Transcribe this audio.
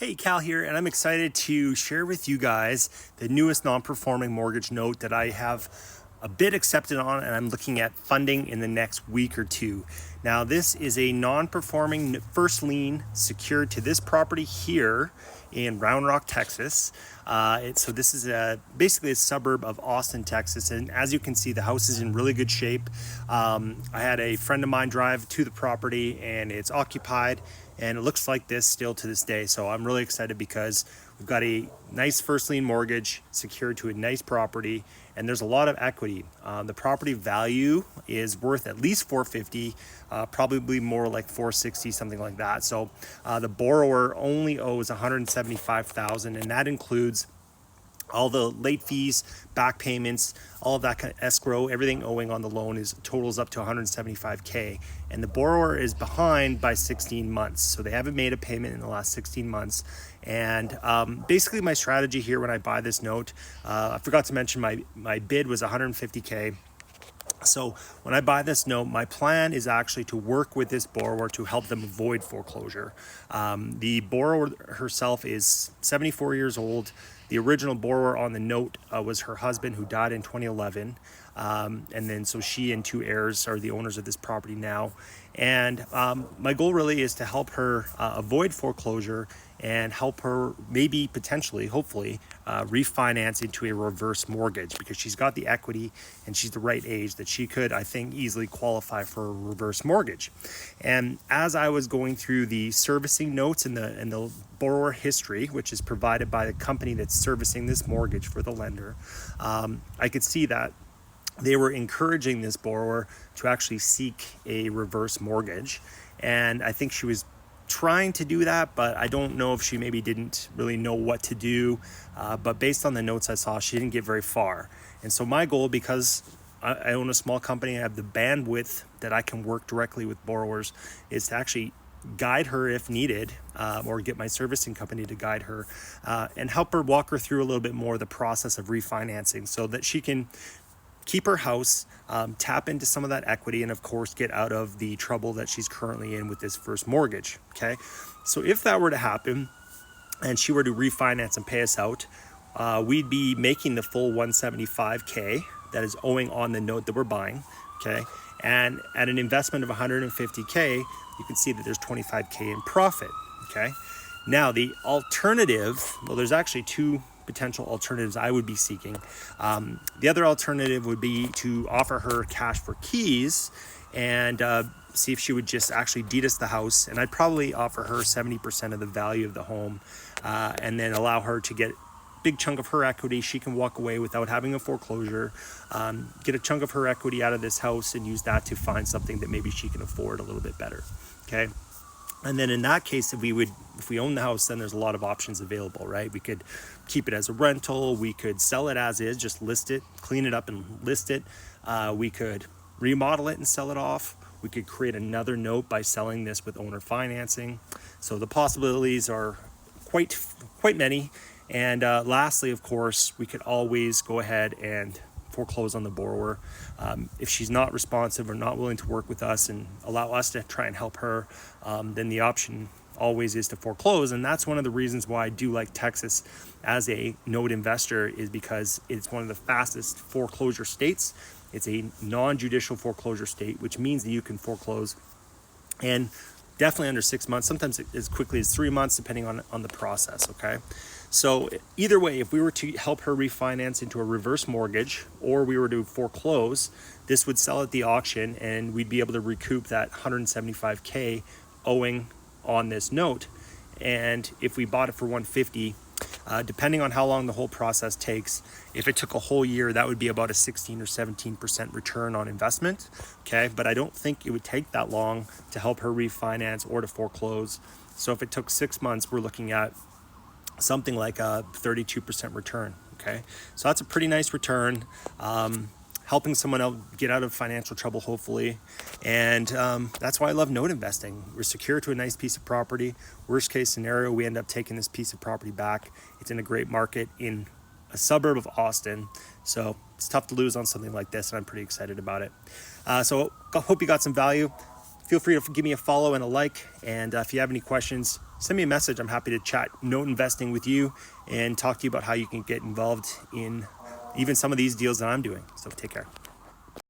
Hey, Cal here, and I'm excited to share with you guys the newest non-performing mortgage note that I have a bid accepted on, and I'm looking at funding in the next week or two. Now, this is a non-performing first lien secured to this property here in Round Rock, Texas. So this is basically a suburb of Austin, Texas, and as you can see, the house is in really good shape. I had a friend of mine drive to the property, and it's occupied, and it looks like this still to this day. So I'm really excited because we've got a nice first lien mortgage secured to a nice property, and there's a lot of equity. The property value is worth at least $450, probably more like $460, something like that. So the borrower only owes $175,000, and that includes all the late fees, back payments, all of that kind of escrow, everything owing on the loan totals up to $175K. And the borrower is behind by 16 months. So they haven't made a payment in the last 16 months. And basically my strategy here when I buy this note, I forgot to mention my bid was $150K. So when I buy this note, my plan is actually to work with this borrower to help them avoid foreclosure. The borrower herself is 74 years old. The original borrower on the note was her husband, who died in 2011. And then so she and two heirs are the owners of this property now. And my goal really is to help her avoid foreclosure and help her maybe potentially, hopefully, refinance into a reverse mortgage, because she's got the equity and she's the right age that she could, I think, easily qualify for a reverse mortgage. And as I was going through the servicing notes and the borrower history, which is provided by the company that's servicing this mortgage for the lender, I could see that they were encouraging this borrower to actually seek a reverse mortgage. And I think she was trying to do that, but I don't know if she maybe didn't really know what to do. But based on the notes I saw, she didn't get very far. And so my goal, because I own a small company, I have the bandwidth that I can work directly with borrowers, is to actually guide her if needed, or get my servicing company to guide her and help her, walk her through a little bit more the process of refinancing so that she can keep her house, tap into some of that equity, and of course get out of the trouble that she's currently in with this first mortgage. Okay, so if that were to happen and she were to refinance and pay us out, we'd be making the full $175K that is owing on the note that we're buying. Okay, and at an investment of $150K, you can see that there's $25K in profit. Okay, now the alternative, well, there's actually two potential alternatives I would be seeking. The other alternative would be to offer her cash for keys and see if she would just actually deed us the house, and I'd probably offer her 70% of the value of the home, and then allow her to get a big chunk of her equity. She can walk away without having a foreclosure, get a chunk of her equity out of this house and use that to find something that maybe she can afford a little bit better. Okay. And then in that case, if we own the house, then there's a lot of options available, right? We could keep it as a rental. We could sell it as is, just list it, clean it up and list it. We could remodel it and sell it off. We could create another note by selling this with owner financing. So the possibilities are quite many. And lastly, of course, we could always go ahead and foreclose on the borrower. If she's not responsive or not willing to work with us and allow us to try and help her, then the option always is to foreclose. And that's one of the reasons why I do like Texas as a note investor, is because it's one of the fastest foreclosure states. It's a non-judicial foreclosure state, which means that you can foreclose and definitely under 6 months, sometimes as quickly as 3 months, depending on the process. Okay, so either way, if we were to help her refinance into a reverse mortgage, or we were to foreclose, this would sell at the auction and we'd be able to recoup that $175K owing on this note. And if we bought it for $150, depending on how long the whole process takes, if it took a whole year, that would be about a 16 or 17% return on investment. Okay, but I don't think it would take that long to help her refinance or to foreclose. So if it took 6 months, we're looking at something like a 32% return. Okay, so that's a pretty nice return. Helping someone else get out of financial trouble, hopefully. And that's why I love note investing. We're secure to a nice piece of property. Worst case scenario, we end up taking this piece of property back. It's in a great market in a suburb of Austin. So it's tough to lose on something like this, and I'm pretty excited about it. So I hope you got some value. feel free to give me a follow and a like. And if you have any questions, send me a message. I'm happy to chat note investing with you and talk to you about how you can get involved in even some of these deals that I'm doing. So take care.